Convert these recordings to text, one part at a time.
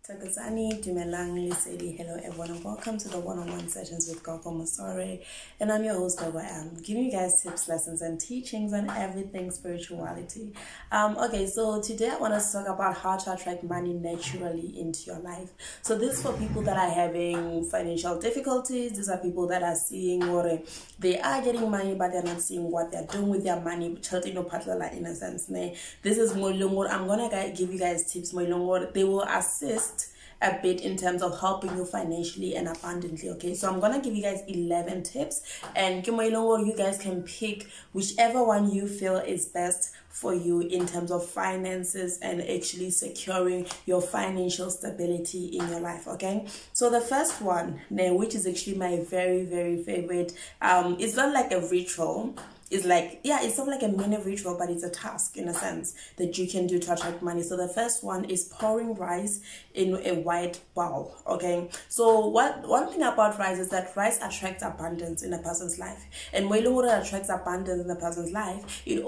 Takazani, Dumelang, Liseli, hello everyone, and welcome to the one-on-one sessions with Gogo Masore. And I'm your host, Gogo Am, giving you guys tips, lessons, and teachings on everything spirituality. Okay, so today I want us to talk about how to attract money naturally into your life. So this is for people that are having financial difficulties. These are people that are seeing or they are getting money, but they're not seeing what they're doing with their money. In a sense, this is Moilongor. I'm gonna give you guys tips. Moilongor, they will assist a bit in terms of helping you financially and abundantly. Okay, so I'm gonna give you guys 11 tips, and you guys can pick whichever one you feel is best for you in terms of finances and actually securing your financial stability in your life. Okay, so the first one, which is actually my very favorite, it's not like a ritual. It's like, yeah, it's sort of like a mini ritual, but it's a task in a sense that you can do to attract money. So the first one is pouring rice in a white bowl. Okay, so one thing about rice is that rice attracts abundance in a person's life, and when it attracts abundance in a person's life, it's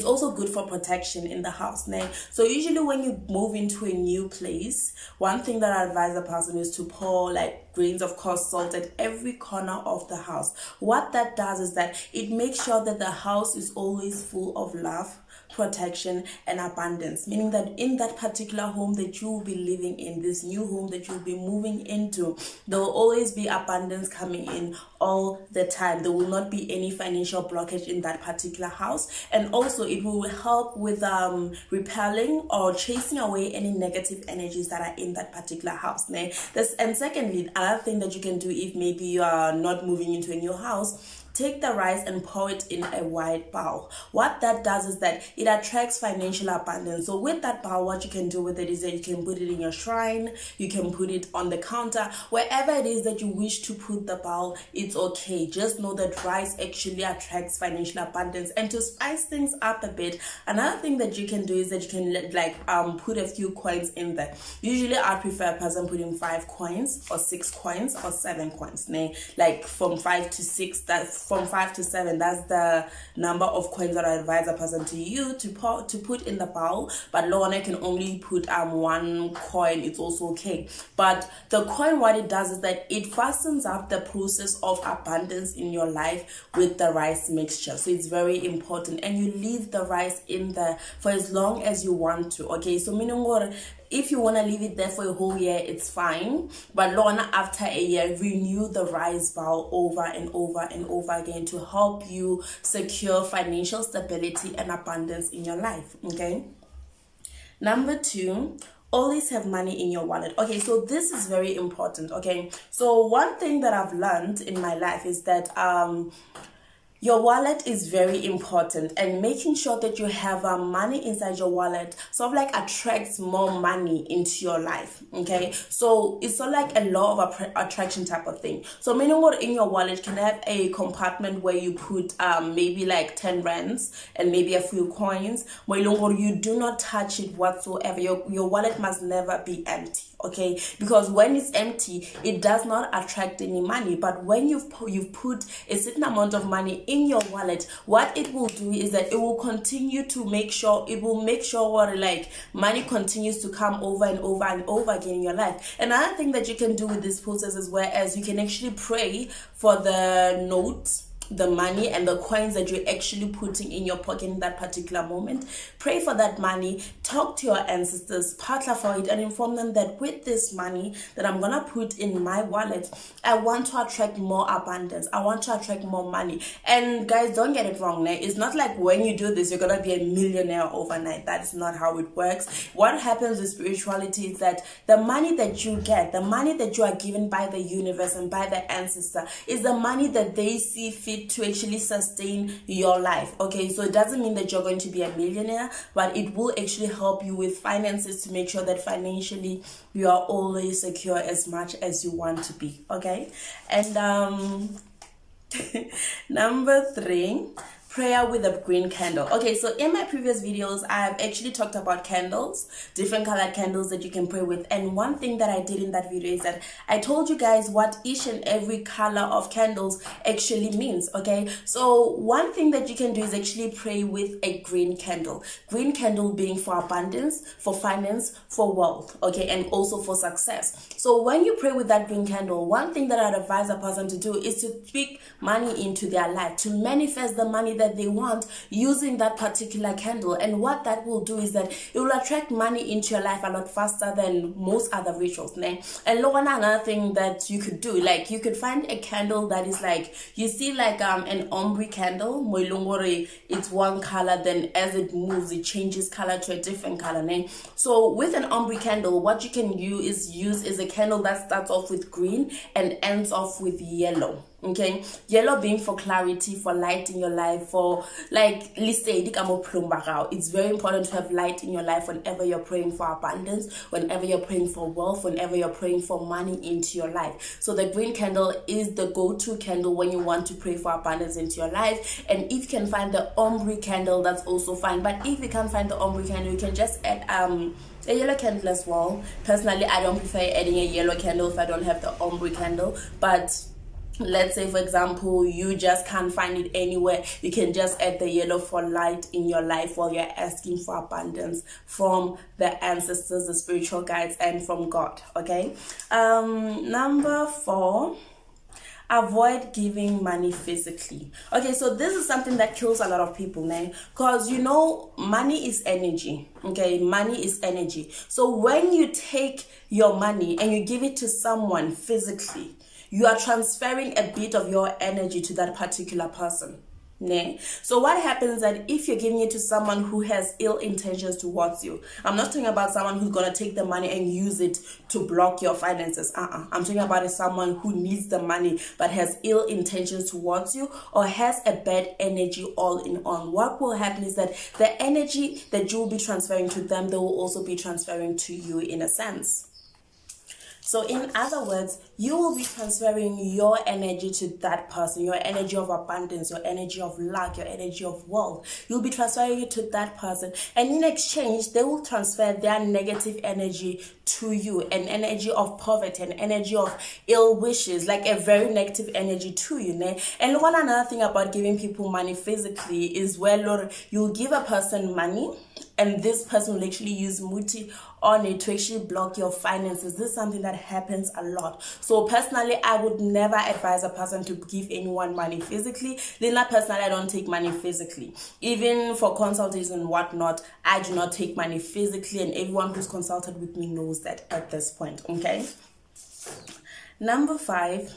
also good for protection in the house. So usually when you move into a new place, one thing that I advise a person is to pour like grains of coarse salt at every corner of the house. What that does is that it makes sure that the house is always full of love, protection, and abundance, meaning that in that particular home that you will be living in, this new home that you'll be moving into, there will always be abundance coming in all the time. There will not be any financial blockage in that particular house, and also it will help with repelling or chasing away any negative energies that are in that particular house. And secondly, another thing that you can do if maybe you are not moving into a new house, take the rice and pour it in a white bowl. What that does is that it attracts financial abundance. So with that bowl, what you can do with it is that you can put it in your shrine, you can put it on the counter, wherever it is that you wish to put the bowl, it's okay. Just know that rice actually attracts financial abundance. And to spice things up a bit, another thing that you can do is that you can put a few coins in there. Usually I prefer a person putting 5 coins or 6 coins or 7 coins. Like from 5 to 6, from 5 to 7, that's the number of coins that I advise a person to use to put in the bowl. But Lorna can only put 1 coin, it's also okay. But the coin, what it does is that it fastens up the process of abundance in your life with the rice mixture. So it's very important, and you leave the rice in there for as long as you want to. Okay, so meaning if you want to leave it there for a whole year, it's fine. But Lorna, after a year, renew the rice bowl over and over and over again to help you secure financial stability and abundance in your life. Okay. Number 2, always have money in your wallet. Okay, so this is very important. Okay, so one thing that I've learned in my life is that your wallet is very important, and making sure that you have money inside your wallet sort of like attracts more money into your life. Okay, so it's sort of like a law of attraction type of thing. So meaning what, in your wallet can have a compartment where you put maybe like 10 rands and maybe a few coins. You do not touch it whatsoever. Your wallet must never be empty. Okay, because when it's empty, it does not attract any money. But when you've put a certain amount of money in your wallet, what it will do is that it will continue to make sure like money continues to come over and over and over again in your life. Another thing that you can do with this process is whereas you can actually pray for the notes, the money and the coins that you're actually putting in your pocket in that particular moment. Pray for that money, talk to your ancestors, partner for it, and inform them that with this money that I'm gonna put in my wallet, I want to attract more abundance, I want to attract more money. And guys, don't get it wrong, it's not like when you do this you're gonna be a millionaire overnight. That's not how it works. What happens with spirituality is that the money that you get, the money that you are given by the universe and by the ancestor, is the money that they see fit to actually sustain your life. Okay, so it doesn't mean that you're going to be a millionaire, but it will actually help you with finances to make sure that financially you are always secure as much as you want to be. Okay, and number 3, prayer with a green candle. Okay, so in my previous videos, I've actually talked about candles, different colored candles that you can pray with. And one thing that I did in that video is that I told you guys what each and every color of candles actually means. Okay, so one thing that you can do is actually pray with a green candle. Green candle being for abundance, for finance, for wealth, okay, and also for success. So when you pray with that green candle, one thing that I'd advise a person to do is to speak money into their life, to manifest the money that they want using that particular candle. And what that will do is that it will attract money into your life a lot faster than most other rituals. And another thing that you could do, like you could find a candle that is like, you see like an ombre candle, it's one color, then as it moves it changes color to a different color. So with an ombre candle, what you can use is a candle that starts off with green and ends off with yellow. Okay, yellow being for clarity, for light in your life, for like it's very important to have light in your life whenever you're praying for abundance, whenever you're praying for wealth, whenever you're praying for money into your life. So the green candle is the go-to candle when you want to pray for abundance into your life. And if you can find the ombre candle, that's also fine. But if you can't find the ombre candle, you can just add a yellow candle as well. Personally, I don't prefer adding a yellow candle if I don't have the ombre candle, but let's say for example you just can't find it anywhere, you can just add the yellow for light in your life while you're asking for abundance from the ancestors, the spiritual guides, and from God. Okay, number 4, avoid giving money physically. Okay, so this is something that kills a lot of people, man, because you know money is energy. Okay, money is energy. So when you take your money and you give it to someone physically, you are transferring a bit of your energy to that particular person. So what happens that if you're giving it to someone who has ill intentions towards you, I'm not talking about someone who's going to take the money and use it to block your finances. I'm talking about someone who needs the money but has ill intentions towards you or has a bad energy all in all. What will happen is that the energy that you will be transferring to them, they will also be transferring to you in a sense. So in other words, you will be transferring your energy to that person, your energy of abundance, your energy of luck, your energy of wealth. You'll be transferring it to that person. And in exchange, they will transfer their negative energy to you, an energy of poverty, an energy of ill wishes, like a very negative energy to you. And one another thing about giving people money physically is where you'll give a person money and this person will actually use muti on it to actually block your finances. This is something that happens a lot. So personally, I would never advise a person to give anyone money physically. Then personally, I don't take money physically. Even for consultations and whatnot, I do not take money physically, and everyone who's consulted with me knows that at this point. Okay. Number 5,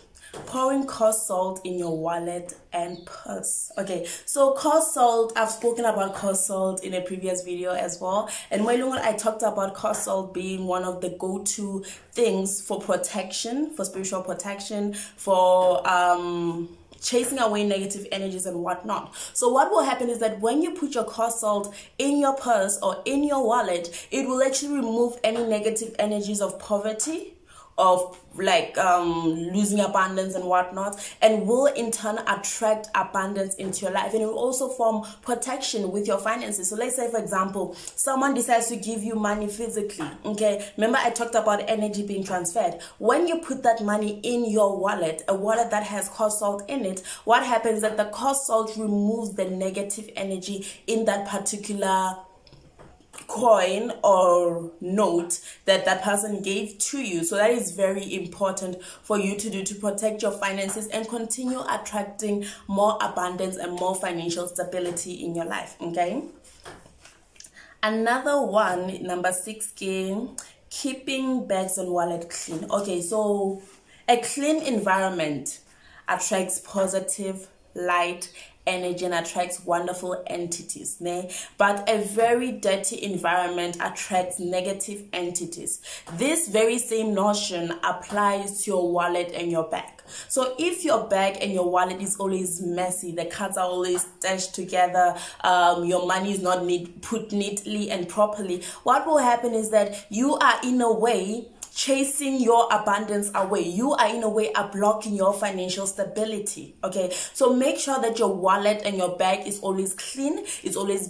pouring coarse salt in your wallet and purse. Okay, so coarse salt, I've spoken about coarse salt in a previous video as well, and I talked about coarse salt being one of the go-to things for protection, for spiritual protection, for chasing away negative energies and whatnot. So what will happen is that when you put your coarse salt in your purse or in your wallet, it will actually remove any negative energies of poverty, of like losing abundance and whatnot, and will in turn attract abundance into your life. And it will also form protection with your finances. So let's say for example someone decides to give you money physically. Okay, remember I talked about energy being transferred. When you put that money in your wallet, a wallet that has coarse salt in it, what happens is that the coarse salt removes the negative energy in that particular coin or note that that person gave to you. So that is very important for you to do to protect your finances and continue attracting more abundance and more financial stability in your life. Okay, another one, number 6, keeping bags and wallet clean. Okay, so a clean environment attracts positive light, energy, and attracts wonderful entities, but a very dirty environment attracts negative entities. This very same notion applies to your wallet and your bag. So if your bag and your wallet is always messy, the cards are always stashed together, your money is not put neatly and properly, what will happen is that you are in a way chasing your abundance away. You are in a way are blocking your financial stability. Okay, so make sure that your wallet and your bag is always clean, it's always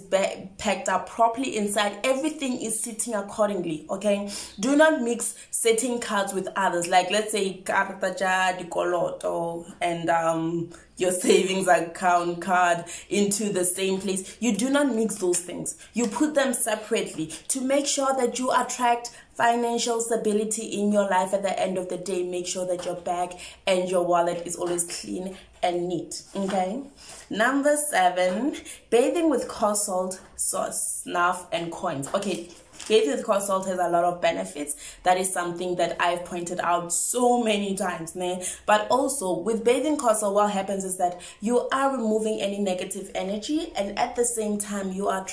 packed up properly inside. Everything is sitting accordingly. Okay, do not mix setting cards with others, like let's say karata di koloto and your savings account card into the same place. You do not mix those things. You put them separately to make sure that you attract financial stability in your life. At the end of the day, make sure that your bag and your wallet is always clean and neat. Okay, number 7, bathing with cold salt, snuff and coins. Okay, bathing with cold salt has a lot of benefits. That is something that I've pointed out so many times, man. But also with bathing cold salt, what happens is that you are removing any negative energy, and at the same time you are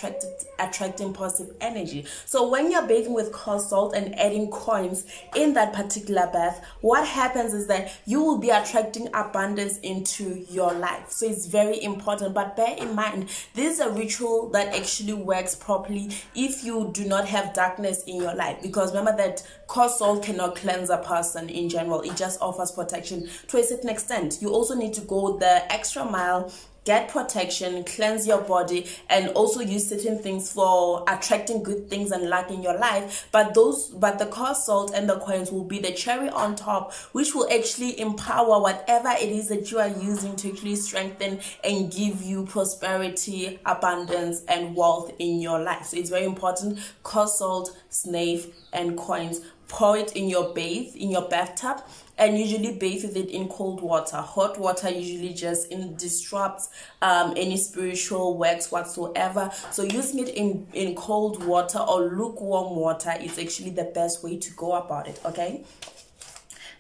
attracting positive energy. So when you're bathing with cold salt and adding coins in that particular bath, what happens is that you will be attracting abundance into your life. So it's very important. But bear in mind, this is a ritual that actually works properly if you do not have darkness in your life, because remember that cold salt cannot cleanse a person in general. It just offers protection to a certain extent. You also need to go the extra mile, get protection, cleanse your body, and also use certain things for attracting good things and luck in your life. But the cold salt and the coins will be the cherry on top, which will actually empower whatever it is that you are using to actually strengthen and give you prosperity, abundance, and wealth in your life. So it's very important. Cold salt, snuff, and coins. Pour it in your bathtub, and usually bathe with it in cold water. Hot water usually just disrupts any spiritual works whatsoever. So using it in cold water or lukewarm water is actually the best way to go about it. Okay.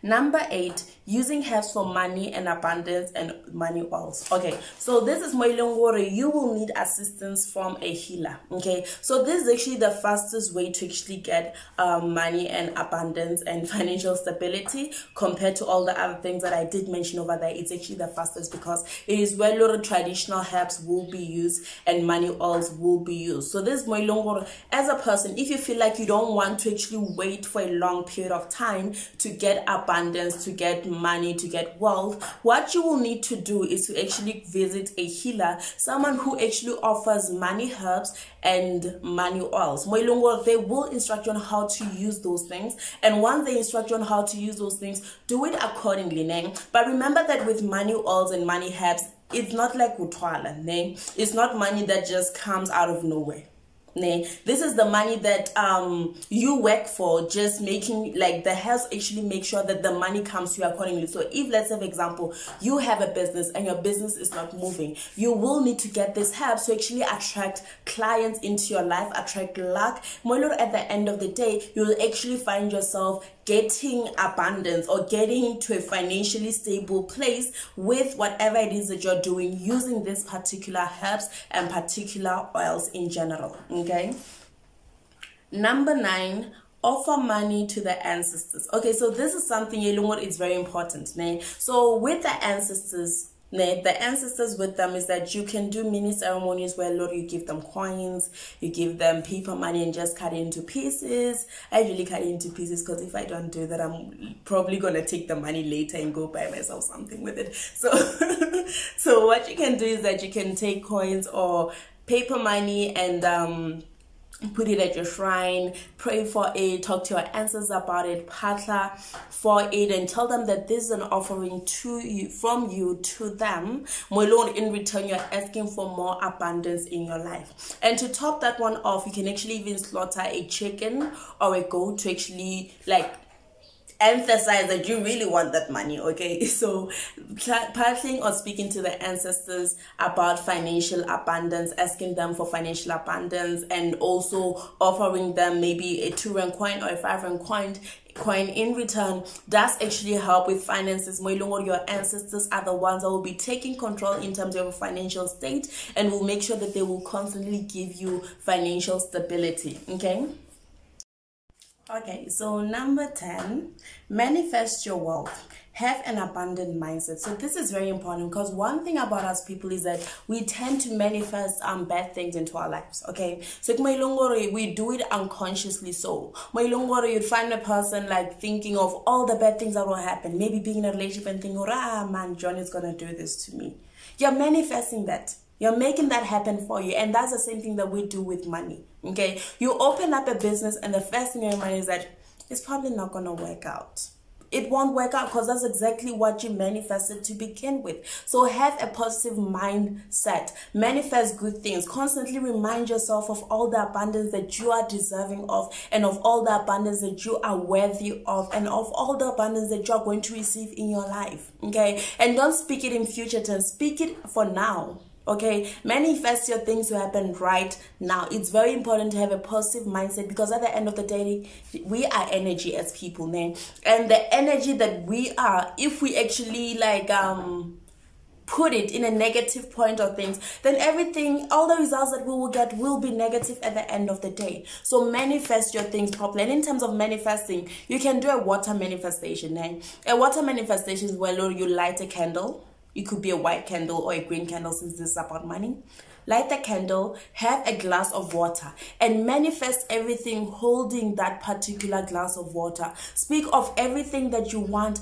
Number 8, using herbs for money and abundance and money oils. Okay, so this is Moilongore. You will need assistance from a healer. Okay, so this is actually the fastest way to actually get money and abundance and financial stability compared to all the other things that I did mention over there. It's actually the fastest because it is where a lot of traditional herbs will be used and money oils will be used. So this Moilongore, as a person, if you feel like you don't want to actually wait for a long period of time to get abundance, to get money, to get wealth, what you will need to do is to actually visit a healer, someone who actually offers money herbs and money oils. They will instruct you on how to use those things, and once they instruct you on how to use those things, do it accordingly. But remember that with money oils and money herbs, it's not like utwala. It's not money that just comes out of nowhere. This is the money that you work for, just making, like, the health actually make sure that the money comes to you accordingly. So if, let's say for example, you have a business and your business is not moving, you will need to get this help to actually attract clients into your life, attract luck. At the end of the day, you will actually find yourself getting abundance or getting to a financially stable place with whatever it is that you're doing using this particular herbs and particular oils in general. Okay. Number 9, offer money to the ancestors. Okay, so this is something is very important. So with the ancestors, with them is that you can do mini ceremonies where you give them coins, you give them paper money and just cut it into pieces. I usually cut it into pieces because if I don't do that, I'm probably gonna take the money later and go buy myself something with it. So so what you can do is that you can take coins or paper money and put it at your shrine, pray for it, talk to your ancestors about it, patla for it, and tell them that this is an offering to you, from you to them. In return, you're asking for more abundance in your life. And to top that one off, you can actually even slaughter a chicken or a goat to actually emphasize that you really want that money. Okay, so partling or speaking to the ancestors about financial abundance, asking them for financial abundance, and also offering them maybe a 2 rand coin or a 5 rand coin in return does actually help with finances. Your ancestors are the ones that will be taking control in terms of your financial state and will make sure that they will constantly give you financial stability. Okay, so number 10, manifest your wealth. have an abundant mindset. So this is very important, because one thing about us people is that we tend to manifest bad things into our lives. Okay, so we do it unconsciously. So you'd find a person like thinking of all the bad things that will happen, maybe being in a relationship and thinking, man, John is gonna do this to me. You're manifesting that. You're making that happen for you. And that's the same thing that we do with money. Okay, you open up a business and the first thing in your mind is that it's probably not gonna work out. It won't work out, because that's exactly what you manifested to begin with. So have a positive mindset. Manifest good things. Constantly remind yourself of all the abundance that you are deserving of, and of all the abundance that you are worthy of, and of all the abundance that you are going to receive in your life. Okay, and don't speak it in future tense. Speak it for now. Okay, manifest your things to happen right now. It's very important to have a positive mindset, because at the end of the day, we are energy as people, man. And the energy that we are, if we actually like put it in a negative point of things, then everything, all the results that we will get will be negative at the end of the day. So manifest your things properly. And in terms of manifesting, you can do a water manifestation. A water manifestation is where you light a candle. It could be a white candle or a green candle, since this is about money. Light the candle, have a glass of water, and manifest everything holding that particular glass of water. Speak of everything that you want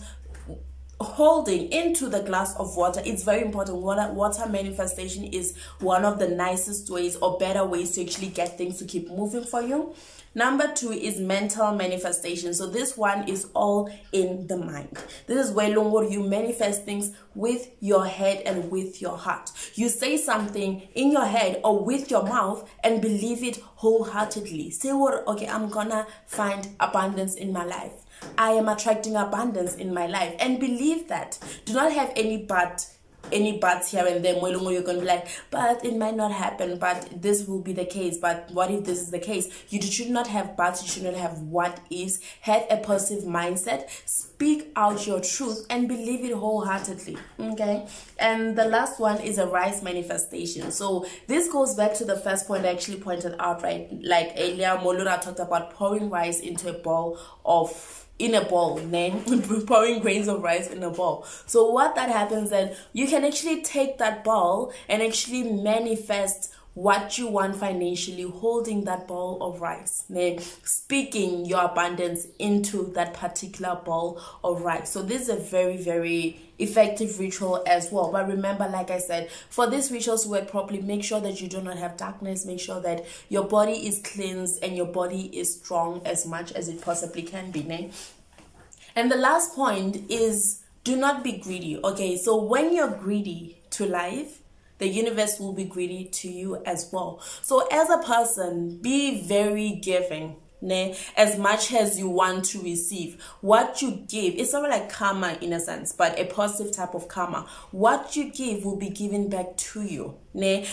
holding into the glass of water. It's very important. Water manifestation is one of the nicest ways or better ways to actually get things to keep moving for you. Number 2 is mental manifestation. So this one is all in the mind. This is where you manifest things with your head and with your heart. You say something in your head or with your mouth and believe it wholeheartedly. Say, okay, I'm gonna find abundance in my life. I am attracting abundance in my life, and believe that. Do not have any buts here and there. You're going to be like, but it might not happen, but this will be the case, but what if this is the case? You should not have buts, you should not have what ifs. Have a positive mindset, speak out your truth, and believe it wholeheartedly. Okay, and the last one is a rice manifestation. So this goes back to the first point I actually pointed out, right? Like earlier, Molura talked about pouring rice into a bowl pouring grains of rice in a bowl. So what that happens, then you can actually take that bowl and actually manifest what you want financially, holding that bowl of rice, speaking your abundance into that particular bowl of rice. So this is a very, very effective ritual as well. But remember, like I said, for this ritual to work properly, make sure that you do not have darkness. Make sure that your body is cleansed and your body is strong as much as it possibly can be. And the last point is, do not be greedy. Okay, so when you're greedy to life, the universe will be greedy to you as well. So as a person, be very giving. As much as you want to receive. What you give, it's sort of like karma in a sense, but a positive type of karma. What you give will be given back to you.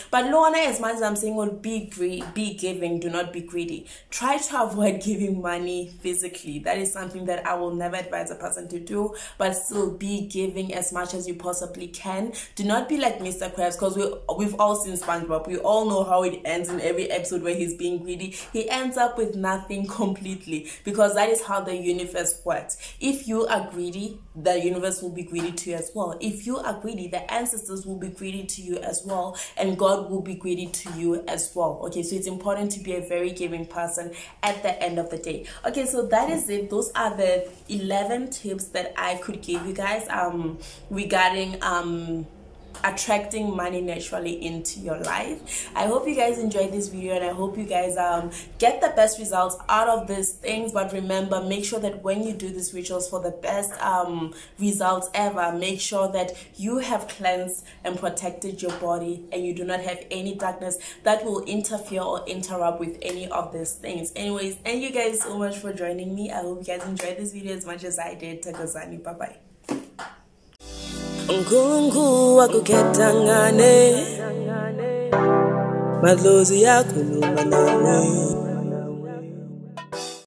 But Lorna, as much as I'm saying, will be giving, do not be greedy. Try to avoid giving money physically. That is something that I will never advise a person to do, but still be giving as much as you possibly can. Do not be like Mr. Krabs, because we've all seen SpongeBob. We all know how it ends in every episode where he's being greedy. He ends up with nothing completely, because that is how the universe works. If you are greedy, the universe will be greedy to you as well. If you are greedy, the ancestors will be greedy to you as well, and God will be greedy to you as well. Okay, so it's important to be a very giving person at the end of the day. Okay, so that is it. Those are the 11 tips that I could give you guys regarding attracting money naturally into your life. I hope you guys enjoyed this video, and I hope you guys get the best results out of these things. But remember, make sure that when you do these rituals for the best results ever, make sure that you have cleansed and protected your body, and you do not have any darkness that will interfere or interrupt with any of these things. Anyways, thank you guys so much for joining me. I hope you guys enjoyed this video as much as I did. Takozani, bye bye. Nkulunkulu wakukhetangane madlozi yakhuluma nami.